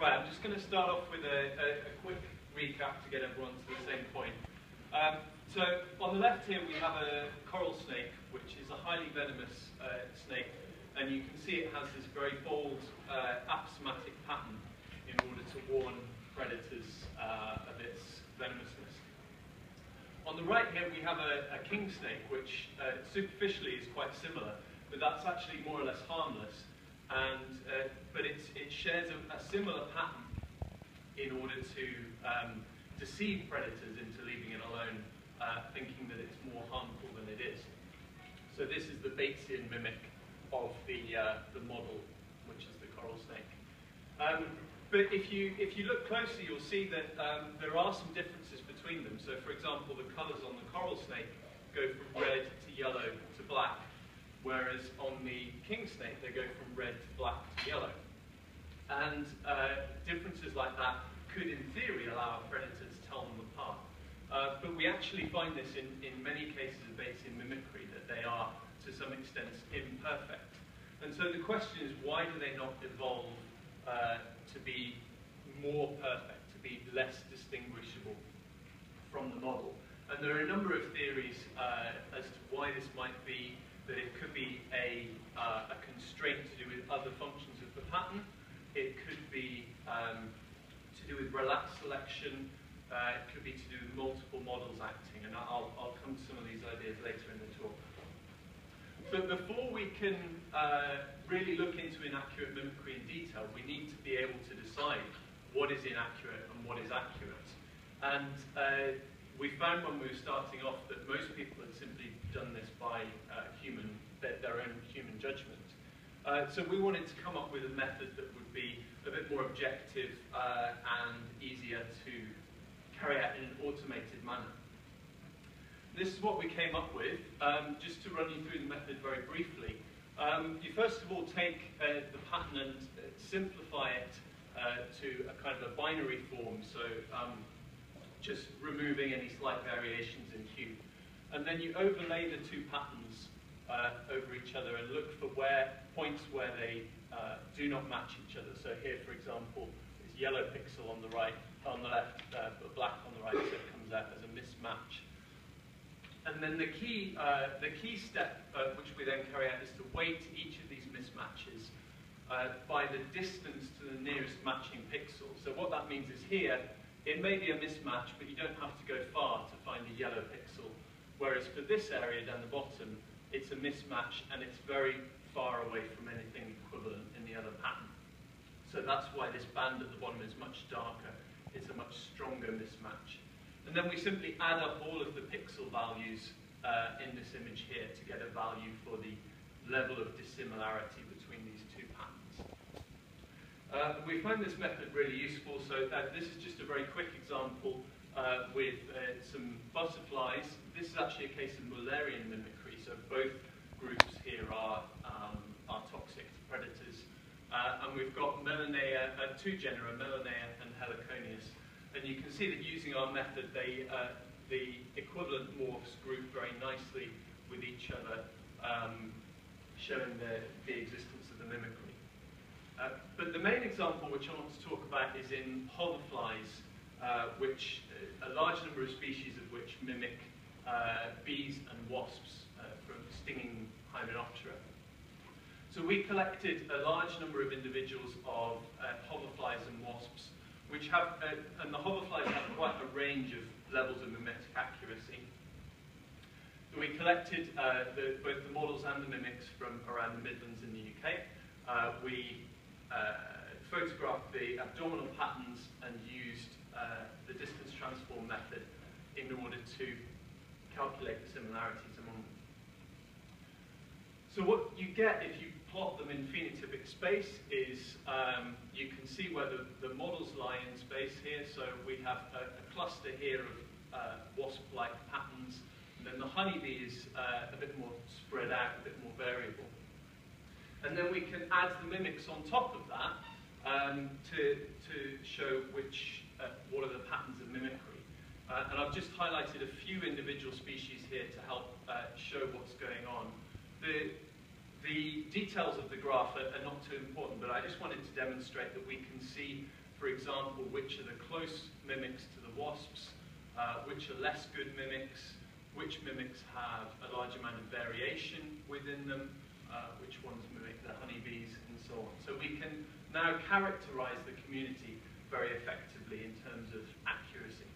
Right, I'm just going to start off with a quick recap to get everyone to the same point. So on the left here we have a coral snake, which is a highly venomous snake, and you can see it has this very bold aposematic pattern in order to warn predators of its venomousness. On the right here we have a king snake, which superficially is quite similar, but that's actually more or less harmless, and but it shares a similar pattern in order to deceive predators into leaving it alone, thinking that it's more harmful than it is. So this is the Batesian mimic of the model, which is the coral snake. But if you look closely, you'll see that there are some differences between them. So, for example, the colours on the coral snake go from red to yellow to black, whereas on the king snake they go from red to black to yellow. And differences like that could, in theory, allow a predator to tell them apart. But we actually find this in many cases of Batesian mimicry, that they are, to some extent, imperfect. And so the question is, why do they not evolve to be more perfect, to be less distinguishable from the model? And there are a number of theories as to why this might be, that it could be a constraint to do with other functions of the pattern. It could be to do with relaxed selection. It could be to do with multiple models acting, and I'll come to some of these ideas later in the talk. But before we can really look into inaccurate mimicry in detail, we need to be able to decide what is inaccurate and what is accurate. And we found when we were starting off that most people had simply done this by their own human judgment. So we wanted to come up with a method that would be a bit more objective and easier to carry out in an automated manner. This is what we came up with. Just to run you through the method very briefly. You first of all take the pattern and simplify it to a kind of a binary form, so just removing any slight variations in hue. And then you overlay the two patterns over each other and look for points where they do not match each other. So here, for example, is yellow pixel on the right, on the left, but black on the right, so it comes out as a mismatch. And then the key step, which we then carry out, is to weight each of these mismatches by the distance to the nearest matching pixel. So what that means is here, it may be a mismatch, but you don't have to go far to find a yellow pixel. Whereas for this area down the bottom, it's a mismatch and it's very far away from anything equivalent in the other pattern. So that's why this band at the bottom is much darker. It's a much stronger mismatch. And then we simply add up all of the pixel values in this image here to get a value for the level of dissimilarity between these two patterns. We find this method really useful, so this is just a very quick example with some butterflies. This is actually a case of Mullerian mimicry, so both groups here are toxic to predators. And we've got Melanea, two genera, Melanea and Heliconius. And you can see that using our method, the equivalent morphs group very nicely with each other, showing the existence of the mimicry. But the main example which I want to talk about is in hoverflies, which a large number of species of which mimic bees and wasps from stinging Hymenoptera. So we collected a large number of individuals of hoverflies and wasps, which have, and the hoverflies have quite a range of levels of mimetic accuracy. So we collected both the models and the mimics from around the Midlands in the UK. We photographed the abdominal patterns and used the distance transform method in order to calculate the similarities among them. So what you get if you plot them in phenotypic space is you can see where the models lie in space here. So we have a cluster here of wasp-like patterns, and then the honeybee is a bit more spread out, a bit more variable. And then we can add the mimics on top of that to show what are the patterns of mimicry. And I've just highlighted a few individual species here to help show what's going on. The details of the graph are not too important, but I just wanted to demonstrate that we can see for example, which are the close mimics to the wasps, which are less good mimics, which mimics have a large amount of variation within them, which ones mimic the honeybees, and so on. So we can now characterize the community very effectively in terms of accuracy.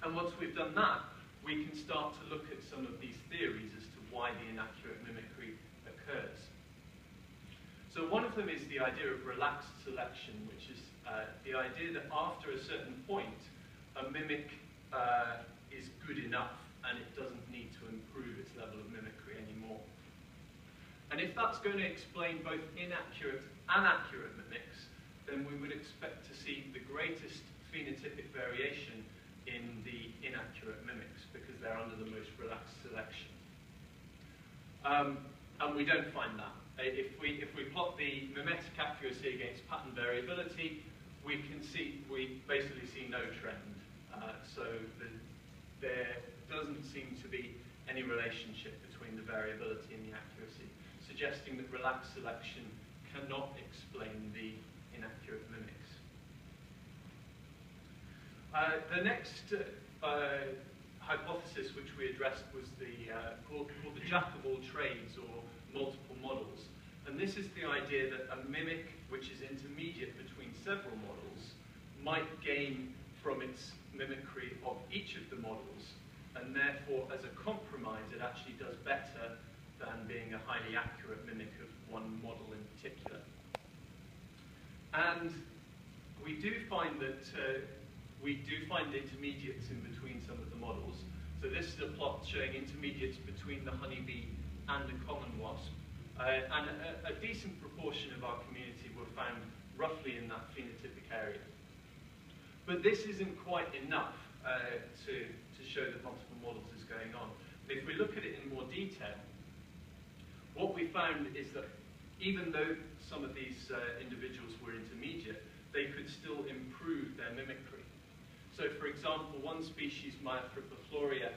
And once we've done that, we can start to look at some of these theories as to why the inaccurate mimicry occurs. So one of them is the idea of relaxed selection, which is the idea that after a certain point, a mimic is good enough and it doesn't need to improve its level of mimicry anymore. And if that's going to explain both inaccurate and accurate mimics, then we would expect to see the greatest phenotypic variation in the inaccurate mimics, because they're under the most relaxed selection. And we don't find that. If we plot the mimetic accuracy against pattern variability, we basically see no trend. So there doesn't seem to be any relationship between the variability and the accuracy, suggesting that relaxed selection cannot explain the inaccurate mimics. The next hypothesis which we addressed was called the jack of all trades, or multiple models. And this is the idea that a mimic which is intermediate between several models might gain from its mimicry of each of the models, and therefore as a compromise it actually does better than being a highly accurate mimic of one model in particular. And we do find intermediates in between some of the models. So this is a plot showing intermediates between the honeybee and the common wasp. And a decent proportion of our community were found roughly in that phenotypic area. But this isn't quite enough to show that multiple models is going on. But if we look at it in more detail, what we found is that even though some of these individuals were intermediate, they could still improve their mimicry. So for example, one species, Myophripifloria,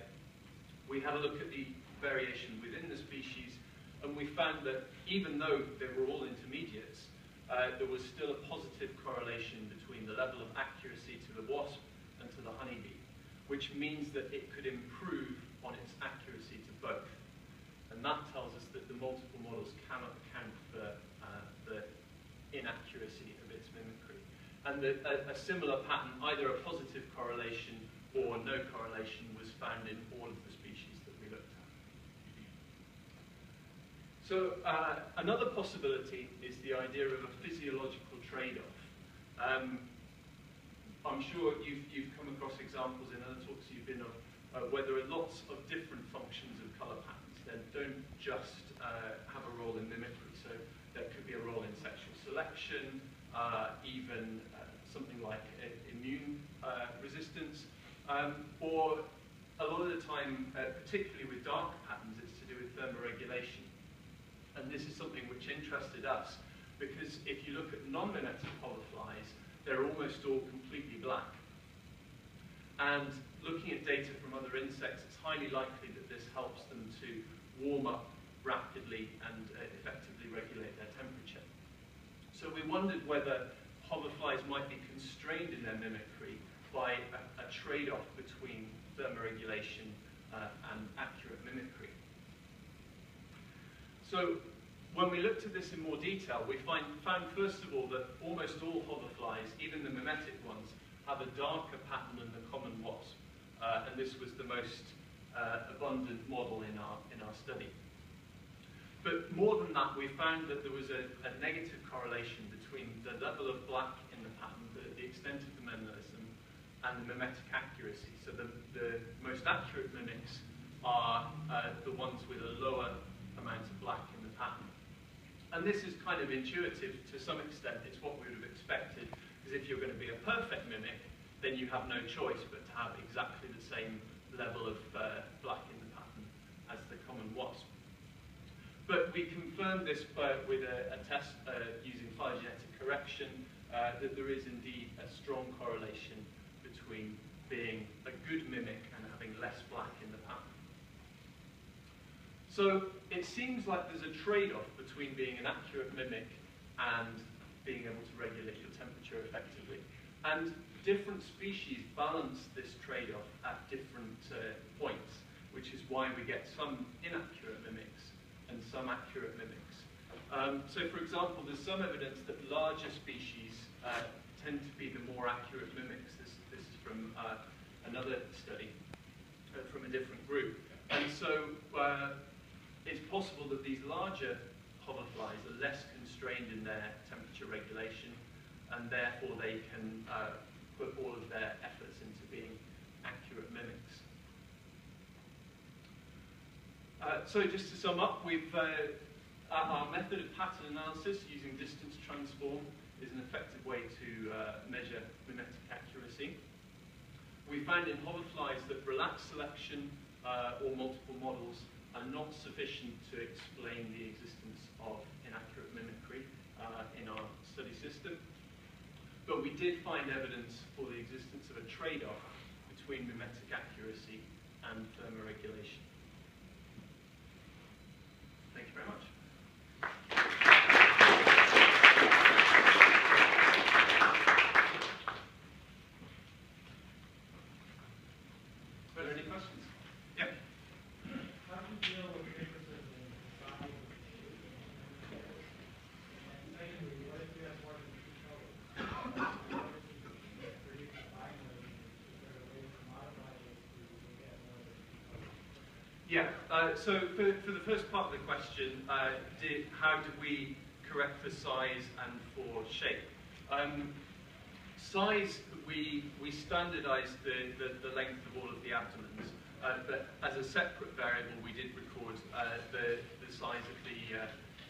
we had a look at the variation within the species, and we found that even though they were all intermediates, there was still a positive correlation between the level of accuracy to the wasp and to the honeybee, which means that it could improve on its accuracy to both. And that tells us that the multiple models cannot account for the inaccuracy of its mimicry. And a similar pattern, either a positive correlation or no correlation, was found in all of the species that we looked at. So another possibility is the idea of a physiological trade-off. I'm sure you've come across examples in other talks you've been of where there are lots of different functions of colour patterns. They don't just have a role in mimicry. So there could be a role in sexual selection, even something like immune resistance, or a lot of the time, particularly with dark patterns, it's to do with thermoregulation. And this is something which interested us, because if you look at non-mimetic hoverflies, they're almost all completely black. And looking at data from other insects, it's highly likely that this helps them to warm up rapidly and effectively regulate their temperature. So we wondered whether hoverflies might be constrained in their mimicry by a trade-off between thermoregulation and accurate mimicry. So when we looked at this in more detail, we found first of all that almost all hoverflies, even the mimetic ones, have a darker pattern than the common wasp. And this was the most abundant model in our study. But more than that, we found that there was a negative correlation between the level of black in the pattern, the extent of the menelism, and the mimetic accuracy. So the most accurate mimics are the ones with a lower amount of black in the pattern. And this is kind of intuitive to some extent. It's what we would have expected, because if you're going to be a perfect mimic, then you have no choice but to have exactly the same level of black in the pattern as the common wasp. But we confirmed this with a test using phylogenetic correction, that there is indeed a strong correlation between being a good mimic and having less black in the pattern. So it seems like there's a trade-off between being an accurate mimic and being able to regulate your temperature effectively. And different species balance this trade-off at different points, which is why we get some inaccurate mimics and some accurate mimics. So for example, there's some evidence that larger species tend to be the more accurate mimics. This is from another study from a different group. And so it's possible that these larger hoverflies are less constrained in their temperature regulation, and therefore they can put all of their efforts into being accurate mimics. So just to sum up, our method of pattern analysis using distance transform is an effective way to measure mimetic accuracy. We found in hoverflies that relaxed selection or multiple models are not sufficient to explain the existence of inaccurate mimicry in our study system. But we did find evidence for the existence of a trade-off between mimetic accuracy and thermoregulation. Thank you very much. Are there any questions? Yeah. How do you deal with differences in size and shape? And secondly, what if you have more than two colors? What if you produce a binary? Is there a way to modify this to get more than two colors? Yeah, so for the first part of the question, how do we correct for size and for shape? Size, we standardized the length of all of the abdomens, but as a separate variable, we did record the size of the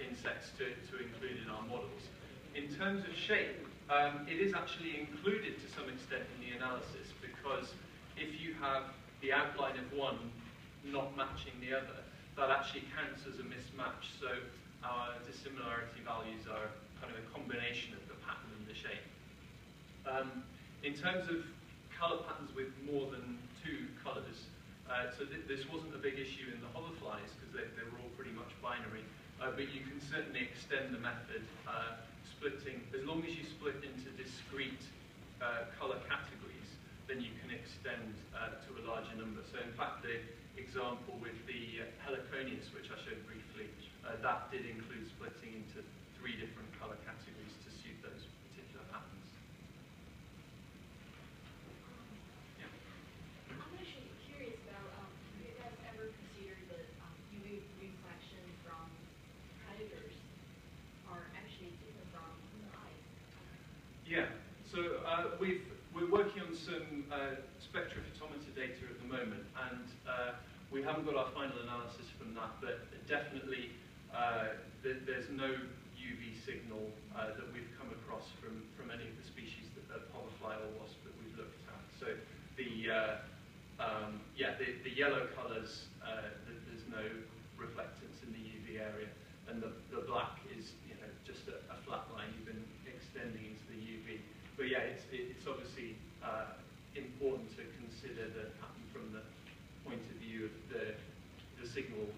insects to include in our models. In terms of shape, it is actually included to some extent in the analysis, because if you have the outline of one not matching the other, that actually counts as a mismatch. So our dissimilarity values are kind of a combination of the pattern and the shape. In terms of colour patterns with more than two colours, so this wasn't a big issue in the hoverflies because they were all pretty much binary, but you can certainly extend the method splitting, as long as you split into discrete colour categories, then you can extend to a larger number. So in fact, the example with the heliconius, which I showed briefly, that did include splitting into 3 different colour categories to suit those particular patterns. Yeah. I'm actually curious about, have you guys ever considered that UV reflection from predators are actually different from the eyes? Yeah, so we're working on some spectrophotometer data at the moment, and we haven't got our final analysis from that, but definitely there's no UV signal that we've come across from any of the species of hoverfly or wasp that we've looked at. So the yellow colours, there's no reflectance in the UV area, and the black is just a flat line you've been extending into the UV. But yeah, it's obviously important to consider the pattern from the point of view of the signal